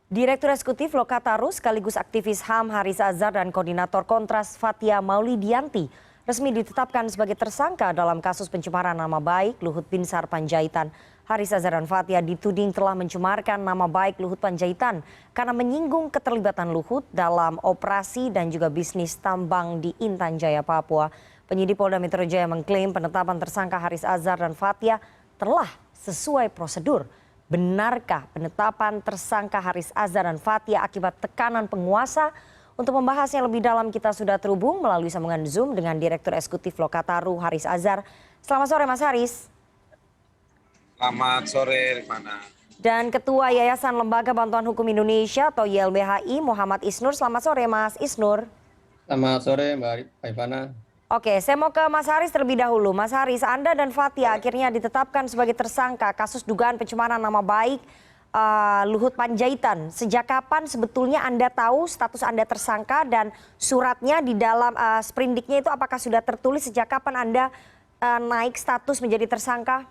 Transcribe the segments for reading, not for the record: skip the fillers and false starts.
Direktur Eksekutif Lokataru sekaligus aktivis HAM Haris Azhar dan Koordinator Kontras Fathia Maulidianti resmi ditetapkan sebagai tersangka dalam kasus pencemaran nama baik Luhut Binsar Panjaitan. Haris Azhar dan Fathia dituding telah mencemarkan nama baik Luhut Panjaitan karena menyinggung keterlibatan Luhut dalam operasi dan juga bisnis tambang di Intan Jaya, Papua. Penyidik Polda Metro Jaya mengklaim penetapan tersangka Haris Azhar dan Fathia telah sesuai prosedur. Benarkah penetapan tersangka Haris Azhar dan Fathia akibat tekanan penguasa? Untuk membahasnya lebih dalam kita sudah terhubung melalui sambungan Zoom dengan Direktur Eksekutif Lokataru Haris Azhar. Selamat sore Mas Haris. Selamat sore Rifana. Dan Ketua Yayasan Lembaga Bantuan Hukum Indonesia atau YLBHI Muhammad Isnur. Selamat sore Mas Isnur. Selamat sore Mbak Rifana. Oke, saya mau ke Mas Haris terlebih dahulu. Mas Haris, Anda dan Fathia akhirnya ditetapkan sebagai tersangka kasus dugaan pencemaran nama baik Luhut Panjaitan. Sejak kapan sebetulnya Anda tahu status Anda tersangka dan suratnya di dalam sprindiknya itu apakah sudah tertulis sejak kapan Anda naik status menjadi tersangka?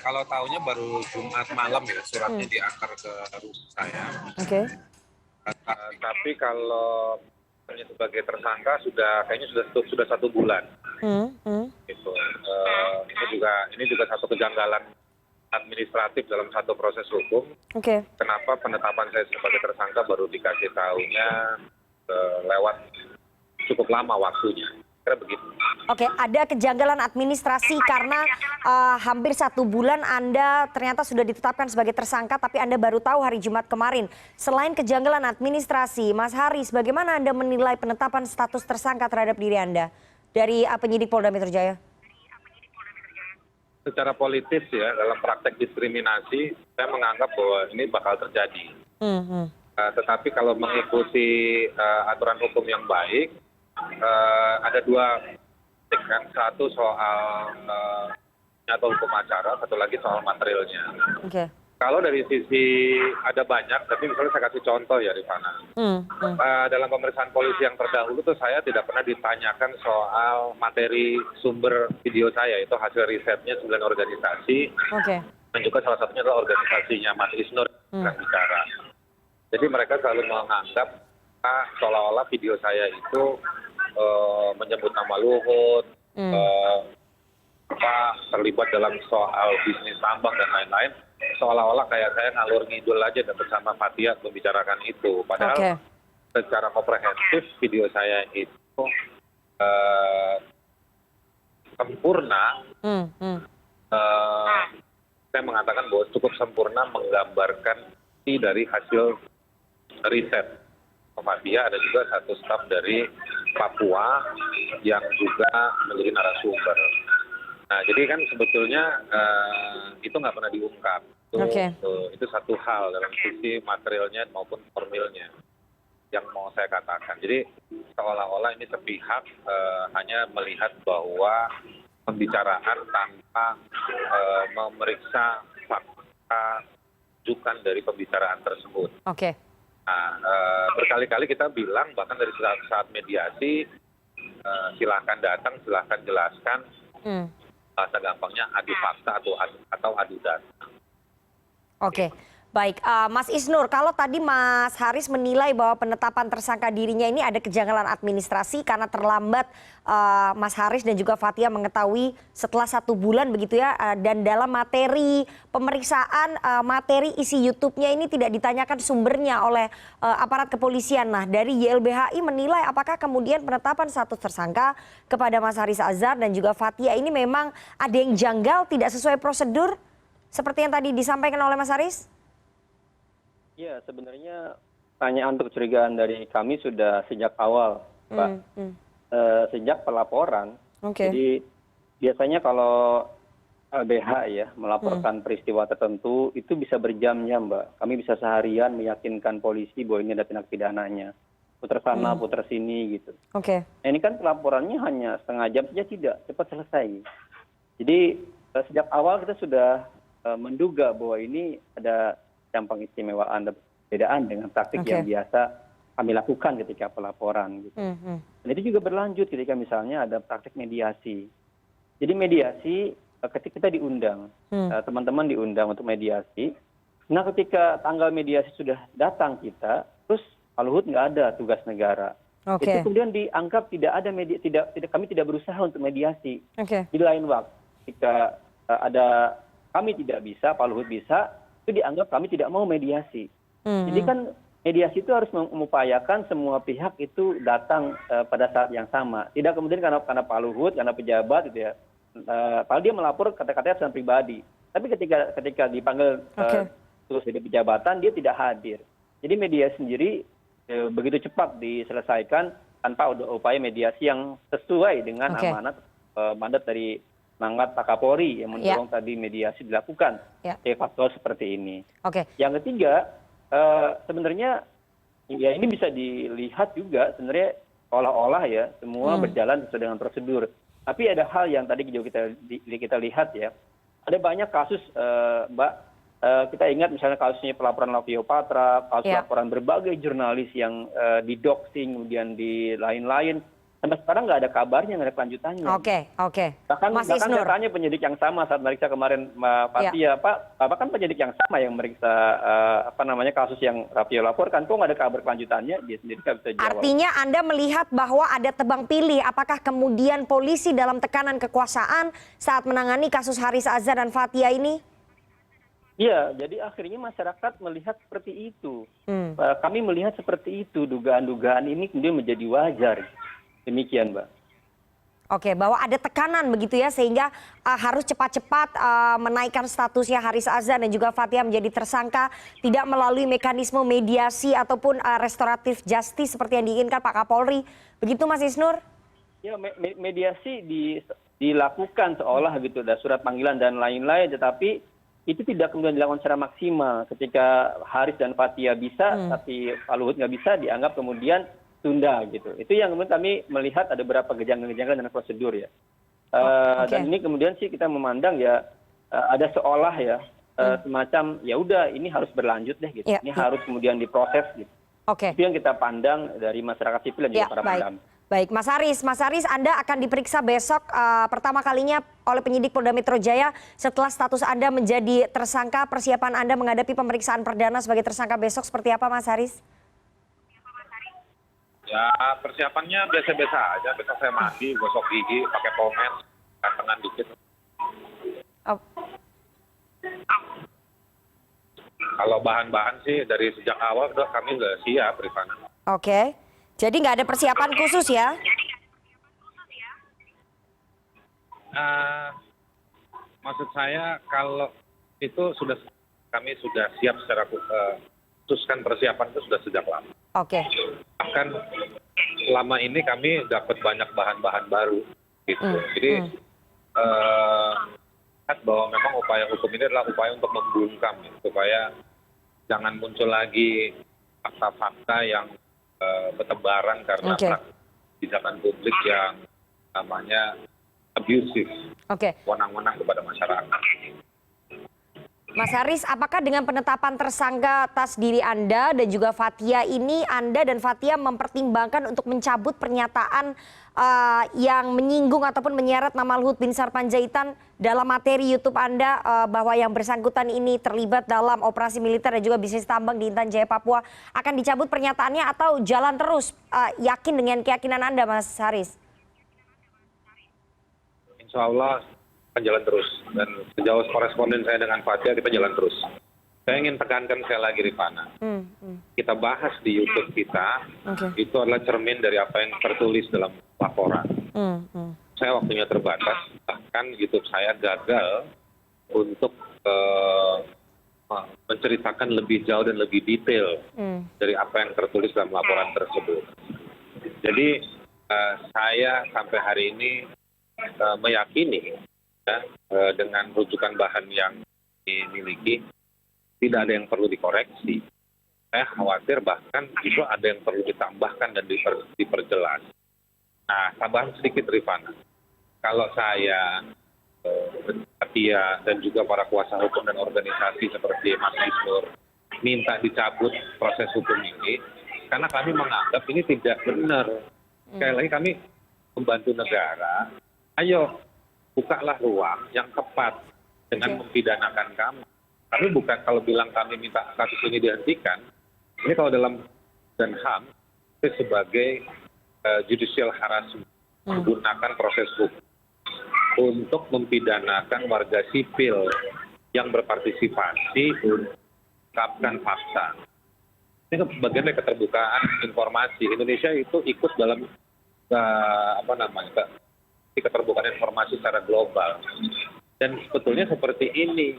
Kalau tahunya baru Jumat malam ya suratnya diantar ke rumah saya. Oke. Tapi kalau sebagai tersangka kayaknya sudah 1 bulan. Gitu. Ini juga satu kejanggalan administratif dalam satu proses hukum. Oke. Kenapa penetapan saya sebagai tersangka baru dikasih tahunya lewat cukup lama waktunya. Kira begitu. Oke, ada kejanggalan administrasi karena hampir 1 bulan Anda ternyata sudah ditetapkan sebagai tersangka tapi Anda baru tahu hari Jumat kemarin. Selain kejanggalan administrasi, Mas Haris, bagaimana Anda menilai penetapan status tersangka terhadap diri Anda dari penyidik Polda Metro Jaya? Secara politis ya, dalam praktek diskriminasi, saya menganggap bahwa ini bakal terjadi. Tetapi kalau mengikuti aturan hukum yang baik, ada 2 kan, satu soal atau hukum acara, satu lagi soal materialnya. Oke. Kalau dari sisi ada banyak, tapi misalnya saya kasih contoh ya Rifana. Dalam pemeriksaan polisi yang terdahulu tuh saya tidak pernah ditanyakan soal materi sumber video saya, itu hasil risetnya 9 organisasi. Oke. Dan juga salah satunya adalah organisasinya Mas Isnur yang bicara. Jadi mereka selalu menganggap seolah-olah video saya itu menyebut nama Luhut, terlibat dalam soal bisnis tambang dan lain-lain, seolah-olah kayak saya ngalur ngidul aja dan bersama Fathia membicarakan itu. Padahal secara komprehensif video saya itu sempurna. Saya mengatakan bahwa cukup sempurna menggambarkan dari hasil riset Fathia, ada juga satu staf dari Papua yang juga menjadi narasumber. Nah, jadi kan sebetulnya itu nggak pernah diungkap. Itu satu hal dalam sisi materialnya maupun formilnya yang mau saya katakan. Jadi seolah-olah ini sepihak hanya melihat bahwa pembicaraan tanpa memeriksa fakta rujukan dari pembicaraan tersebut. Oke. Nah, berkali-kali kita bilang bahkan dari saat mediasi, silahkan datang, silahkan jelaskan, bahasa gampangnya adu fakta atau adu data. Oke, baik. Mas Isnur, kalau tadi Mas Haris menilai bahwa penetapan tersangka dirinya ini ada kejanggalan administrasi karena terlambat Mas Haris dan juga Fathia mengetahui setelah 1 bulan begitu ya, dan dalam materi pemeriksaan materi isi YouTube-nya ini tidak ditanyakan sumbernya oleh aparat kepolisian. Nah, dari YLBHI menilai apakah kemudian penetapan status tersangka kepada Mas Haris Azhar dan juga Fathia ini memang ada yang janggal, tidak sesuai prosedur seperti yang tadi disampaikan oleh Mas Haris? Ya, sebenarnya pertanyaan untuk kecurigaan dari kami sudah sejak awal, Pak. Sejak pelaporan. Jadi biasanya kalau LBH ya melaporkan peristiwa tertentu itu bisa berjam-jam, Mbak. Kami bisa seharian meyakinkan polisi bahwa ini ada tindak pidananya. Putar sana, putar sini gitu. Nah, ini kan pelaporannya hanya setengah jam saja, tidak cepat selesai. Jadi sejak awal kita sudah menduga bahwa ini ada campang istimewaan dan perbedaan dengan praktik yang biasa kami lakukan ketika pelaporan gitu. Dan itu juga berlanjut ketika misalnya ada praktik mediasi. Jadi mediasi ketika kita diundang, teman-teman diundang untuk mediasi, Nah, ketika tanggal mediasi sudah datang kita, terus Pak Luhut nggak ada tugas negara. Oke. Itu kemudian dianggap tidak ada kami tidak berusaha untuk mediasi. Oke. Di lain waktu, ketika ada kami tidak bisa, Pak Luhut bisa, itu dianggap kami tidak mau mediasi. Jadi kan mediasi itu harus mengupayakan semua pihak itu datang pada saat yang sama. Tidak kemudian karena Pak Luhut, karena pejabat gitu ya. Padahal dia melapor kata-katanya pesan pribadi. Tapi ketika dipanggil terus dari pejabatan, dia tidak hadir. Jadi mediasi sendiri begitu cepat diselesaikan tanpa ada upaya mediasi yang sesuai dengan amanat mandat dari mandat Pak Kapolri yang mendorong tadi mediasi dilakukan. Faktor seperti ini. Yang ketiga, sebenarnya ya ini bisa dilihat juga sebenarnya olah-olah ya semua berjalan sesuai dengan prosedur. Tapi ada hal yang tadi juga kita lihat ya, ada banyak kasus Mbak. Kita ingat misalnya kasusnya pelaporan Lavio Patra, kasus laporan berbagai jurnalis yang didoxing, kemudian di lain-lain. Sampai sekarang nggak ada kabarnya, nggak ada kelanjutannya. Bahkan saya tanya penyidik yang sama saat meriksa kemarin Fathia, Pak, Bapak kan penyidik yang sama yang meriksa kasus yang Ravio laporkan, kok nggak ada kabar kelanjutannya? Dia sendiri nggak bisa jawab. Artinya Anda melihat bahwa ada tebang pilih, apakah kemudian polisi dalam tekanan kekuasaan saat menangani kasus Haris Azhar dan Fathia ini? Iya, jadi akhirnya masyarakat melihat seperti itu. Kami melihat seperti itu, dugaan-dugaan ini kemudian menjadi wajar. Demikian, Mbak. Bahwa ada tekanan begitu ya, sehingga harus cepat-cepat menaikkan statusnya Haris Azhar dan juga Fathia menjadi tersangka, tidak melalui mekanisme mediasi ataupun restoratif justice seperti yang diinginkan Pak Kapolri. Begitu Mas Isnur? Ya, mediasi dilakukan seolah gitu, ada surat panggilan dan lain-lain, tetapi itu tidak kemudian dilakukan secara maksimal. Ketika Haris dan Fathia bisa, tapi Pak Luhut nggak bisa, dianggap kemudian tunda gitu. Itu yang kemudian kami melihat ada beberapa kejanggalan dan prosedur ya. Dan ini kemudian sih kita memandang ya ada seolah ya semacam ya udah ini harus berlanjut deh gitu. Ini harus kemudian diproses gitu. Itu yang kita pandang dari masyarakat sipil dan juga para pendamping. Baik, Mas Haris, Anda akan diperiksa besok pertama kalinya oleh penyidik Polda Metro Jaya setelah status Anda menjadi tersangka. Persiapan Anda menghadapi pemeriksaan perdana sebagai tersangka besok seperti apa, Mas Haris? Ya, persiapannya biasa-biasa aja. Besok saya mandi, gosok gigi, pakai pomade, tangan dikit. Kalau bahan-bahan sih dari sejak awal kami udah siap, Rifana. Jadi nggak ada persiapan khusus ya? Maksud saya kalau itu kami sudah siap secara khususkan persiapan itu sudah sejak lama. Bahkan selama ini kami dapat banyak bahan-bahan baru gitu. Jadi bahwa memang upaya hukum ini adalah upaya untuk membungkam supaya jangan muncul lagi fakta-fakta yang bertebaran karena kebijakan publik yang namanya abusive, wenang-wenang kepada masyarakat. Mas Haris, apakah dengan penetapan tersangka atas diri Anda dan juga Fathia ini, Anda dan Fathia mempertimbangkan untuk mencabut pernyataan yang menyinggung ataupun menyeret nama Luhut Binsar Panjaitan dalam materi YouTube Anda bahwa yang bersangkutan ini terlibat dalam operasi militer dan juga bisnis tambang di Intan Jaya, Papua, akan dicabut pernyataannya atau jalan terus yakin dengan keyakinan Anda, Mas Haris? Insya Allah akan jalan terus, dan sejauh koresponden saya dengan Fathia kita jalan terus. Saya ingin tekankan sekali lagi, Rifana, kita bahas di YouTube kita, itu adalah cermin dari apa yang tertulis dalam laporan. Saya waktunya terbatas, bahkan YouTube saya gagal untuk menceritakan lebih jauh dan lebih detail dari apa yang tertulis dalam laporan tersebut. Jadi saya sampai hari ini meyakini dengan rujukan bahan yang dimiliki tidak ada yang perlu dikoreksi. Saya khawatir bahkan justru ada yang perlu ditambahkan dan diperjelas. Nah, tambahan sedikit, Rifana. Kalau saya, Fathia dan juga para kuasa hukum dan organisasi seperti Mas Isnur minta dicabut proses hukum ini karena kami menganggap ini tidak benar. Sekali lagi kami membantu negara. Ayo bukalah ruang yang tepat dengan mempidanakan kami. Kami bukan kalau bilang kami minta kasus ini dihentikan, ini kalau dalam dan HAM itu sebagai judicial harassment, menggunakan proses hukum untuk mempidanakan warga sipil yang berpartisipasi untuk mengungkapkan fakta. Ini bagian dari keterbukaan informasi. Indonesia itu ikut dalam keterbukaan informasi secara global. Dan sebetulnya seperti ini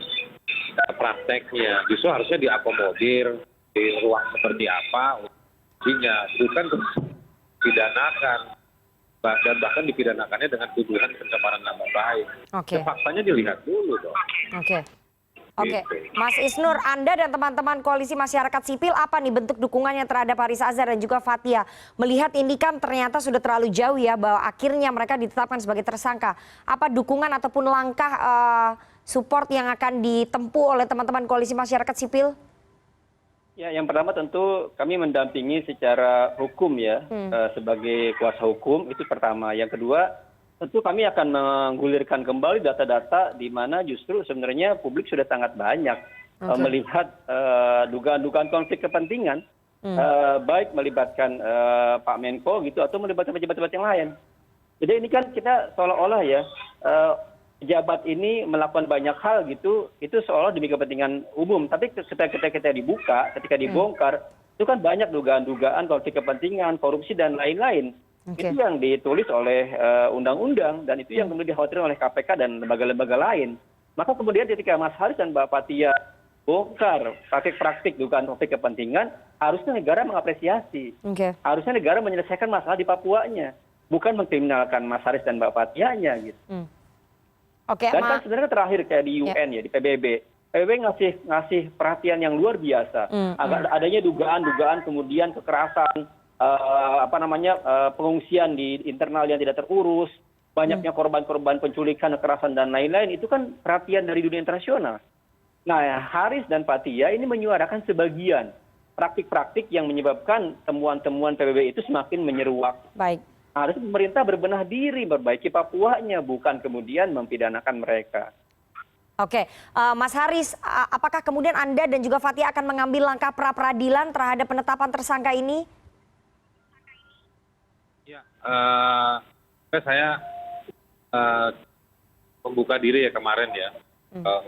prakteknya. Justru harusnya diakomodir di ruang seperti apa, bukan dipidanakan. Dan bahkan dipidanakannya dengan tuduhan pencemaran nama baik. Oke. Faktanya dilihat dulu dong. Oke. Mas Isnur, Anda dan teman-teman koalisi masyarakat sipil apa nih bentuk dukungannya terhadap Haris Azhar dan juga Fathia? Melihat ini kan ternyata sudah terlalu jauh ya bahwa akhirnya mereka ditetapkan sebagai tersangka. Apa dukungan ataupun langkah support yang akan ditempuh oleh teman-teman koalisi masyarakat sipil? Ya, yang pertama tentu kami mendampingi secara hukum ya, sebagai kuasa hukum, itu pertama. Yang kedua, tentu kami akan menggulirkan kembali data-data di mana justru sebenarnya publik sudah sangat banyak melihat dugaan-dugaan konflik kepentingan, baik melibatkan Pak Menko gitu atau melibatkan pejabat-pejabat yang lain. Jadi ini kan kita seolah-olah ya, pejabat ini melakukan banyak hal gitu, itu seolah demi kepentingan umum. Tapi ketika dibuka, ketika dibongkar, itu kan banyak dugaan-dugaan konflik kepentingan, korupsi dan lain-lain. Itu yang ditulis oleh undang-undang dan itu yang kemudian dikhawatirkan oleh KPK dan lembaga-lembaga lain. Maka kemudian ketika Mas Haris dan Mbak Fathia bongkar praktik-praktik dugaan konflik kepentingan, harusnya negara mengapresiasi. Harusnya negara menyelesaikan masalah di Papuanya, bukan mengkriminalkan Mas Haris dan Mbak Fathianya gitu. Dan kan sebenarnya terakhir kayak di UN ya, di PBB ngasih perhatian yang luar biasa. Agar adanya dugaan-dugaan kemudian kekerasan, pengungsian di internal yang tidak terurus, banyaknya korban-korban penculikan, kekerasan dan lain-lain, itu kan perhatian dari dunia internasional. Nah, Haris dan Fathia ini menyuarakan sebagian praktik-praktik yang menyebabkan temuan-temuan PBB itu semakin menyeruak. Baik. Harus pemerintah berbenah diri, memperbaiki Papuanya, bukan kemudian mempidanakan mereka. Oke, Mas Haris, apakah kemudian Anda dan juga Fathia akan mengambil langkah pra-peradilan terhadap penetapan tersangka ini? Ya, saya membuka diri ya kemarin ya,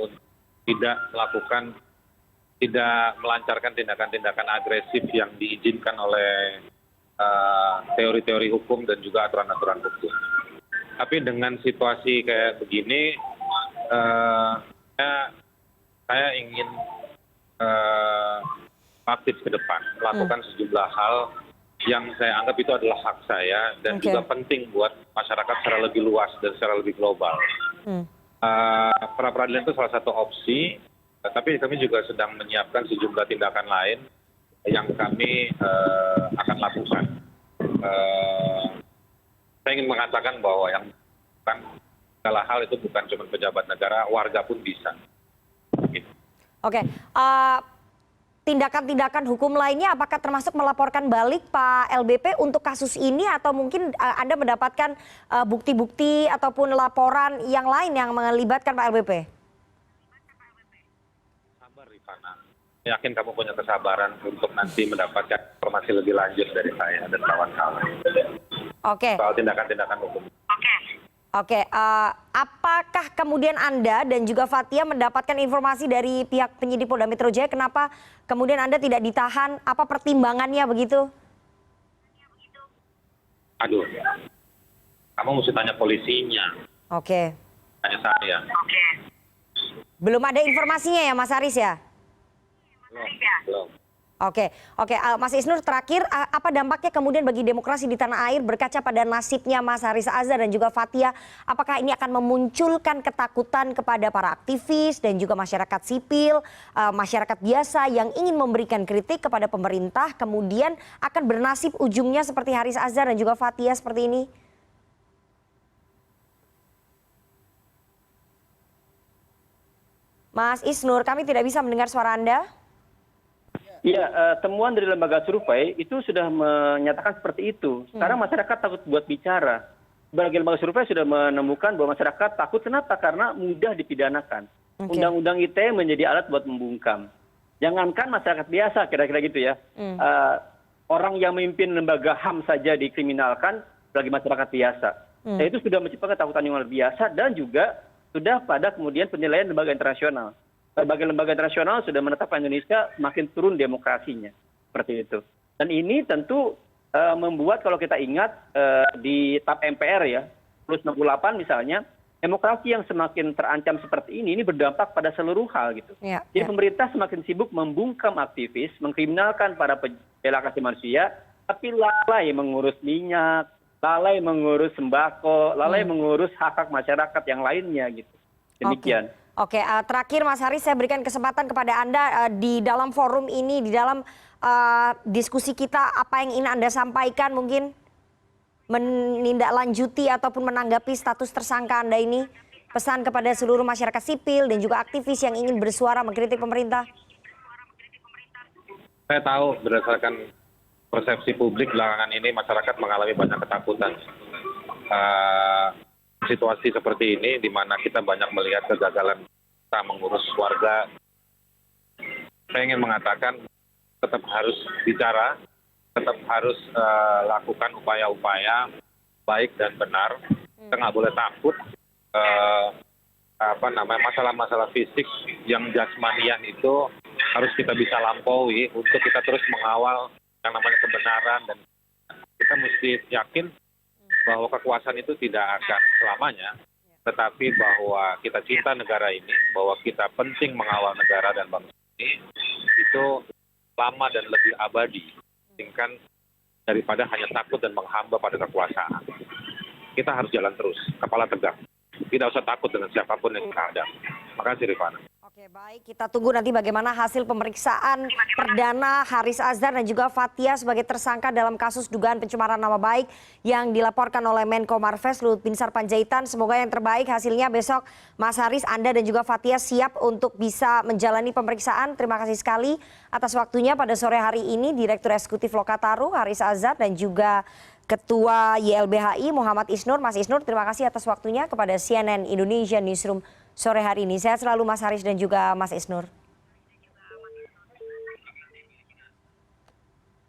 untuk tidak melancarkan tindakan-tindakan agresif yang diizinkan oleh teori-teori hukum dan juga aturan-aturan hukum. Tapi dengan situasi kayak begini, saya ingin aktif ke depan, melakukan sejumlah hal yang saya anggap itu adalah hak saya dan juga penting buat masyarakat secara lebih luas dan secara lebih global. Pra-peradilan itu salah satu opsi, tapi kami juga sedang menyiapkan sejumlah tindakan lain yang kami akan lakukan. Saya ingin mengatakan bahwa yang bukan segala hal itu bukan cuma pejabat negara, warga pun bisa. Gitu. Oke, tindakan-tindakan hukum lainnya apakah termasuk melaporkan balik Pak LBP untuk kasus ini atau mungkin Anda mendapatkan bukti-bukti ataupun laporan yang lain yang melibatkan Pak LBP? Sabar Rifana. Yakin kamu punya kesabaran untuk nanti mendapatkan informasi lebih lanjut dari saya dan kawan-kawan. Soal tindakan-tindakan hukum. Oke, apakah kemudian Anda dan juga Fathia mendapatkan informasi dari pihak penyidik Polda Metro Jaya kenapa kemudian Anda tidak ditahan? Apa pertimbangannya begitu? Aduh, kamu mesti tanya polisinya. Oke. Tanya saya. Belum ada informasinya ya Mas Haris ya? Belum. Oke, Mas Isnur terakhir apa dampaknya kemudian bagi demokrasi di tanah air berkaca pada nasibnya Mas Haris Azhar dan juga Fathia? Apakah ini akan memunculkan ketakutan kepada para aktivis dan juga masyarakat sipil, masyarakat biasa yang ingin memberikan kritik kepada pemerintah kemudian akan bernasib ujungnya seperti Haris Azhar dan juga Fathia seperti ini? Mas Isnur, kami tidak bisa mendengar suara Anda. Iya, temuan dari lembaga survei itu sudah menyatakan seperti itu. Sekarang masyarakat takut buat bicara. Sebagai lembaga survei sudah menemukan bahwa masyarakat takut kenapa? Karena mudah dipidanakan. Undang-undang ITE menjadi alat buat membungkam. Jangankan masyarakat biasa, kira-kira gitu ya. Orang yang memimpin lembaga HAM saja dikriminalkan bagi masyarakat biasa. Dan itu sudah menciptakan ketakutan yang luar biasa dan juga sudah pada kemudian penilaian lembaga internasional. Berbagai lembaga internasional sudah menetapkan Indonesia semakin turun demokrasinya. Seperti itu. Dan ini tentu membuat kalau kita ingat di TAP MPR ya, plus 68 misalnya, demokrasi yang semakin terancam seperti ini berdampak pada seluruh hal gitu. Jadi pemerintah semakin sibuk membungkam aktivis, mengkriminalkan para pembela hak asasi manusia, tapi lalai mengurus minyak, lalai mengurus sembako, lalai mengurus hak-hak masyarakat yang lainnya gitu. Demikian. Oke, terakhir Mas Haris saya berikan kesempatan kepada Anda di dalam forum ini, di dalam diskusi kita, apa yang ingin Anda sampaikan mungkin menindaklanjuti ataupun menanggapi status tersangka Anda ini, pesan kepada seluruh masyarakat sipil dan juga aktivis yang ingin bersuara mengkritik pemerintah. Saya tahu berdasarkan persepsi publik belakangan ini masyarakat mengalami banyak ketakutan. Situasi seperti ini di mana kita banyak melihat kegagalan kita mengurus warga. Saya ingin mengatakan tetap harus bicara, tetap harus lakukan upaya-upaya baik dan benar. Kita nggak boleh takut masalah-masalah fisik yang jasmaniah itu harus kita bisa lampaui untuk kita terus mengawal yang namanya kebenaran, dan kita mesti yakin bahwa kekuasaan itu tidak akan selamanya, tetapi bahwa kita cinta negara ini, bahwa kita penting mengawal negara dan bangsa ini, itu lama dan lebih abadi dibandingkan daripada hanya takut dan menghamba pada kekuasaan. Kita harus jalan terus, kepala tegak. Tidak usah takut dengan siapapun yang kita hadapi. Makasih Rifana. Oke, baik, kita tunggu nanti bagaimana hasil pemeriksaan perdana Haris Azhar dan juga Fathia sebagai tersangka dalam kasus dugaan pencemaran nama baik yang dilaporkan oleh Menko Marves Luhut Binsar Panjaitan. Semoga yang terbaik hasilnya besok. Mas Haris, Anda dan juga Fathia siap untuk bisa menjalani pemeriksaan. Terima kasih sekali atas waktunya pada sore hari ini, Direktur Eksekutif Lokataru Haris Azhar dan juga Ketua YLBHI Muhammad Isnur. Mas Isnur, terima kasih atas waktunya kepada CNN Indonesia Newsroom sore hari ini. Sehat selalu Mas Haris dan juga Mas Isnur.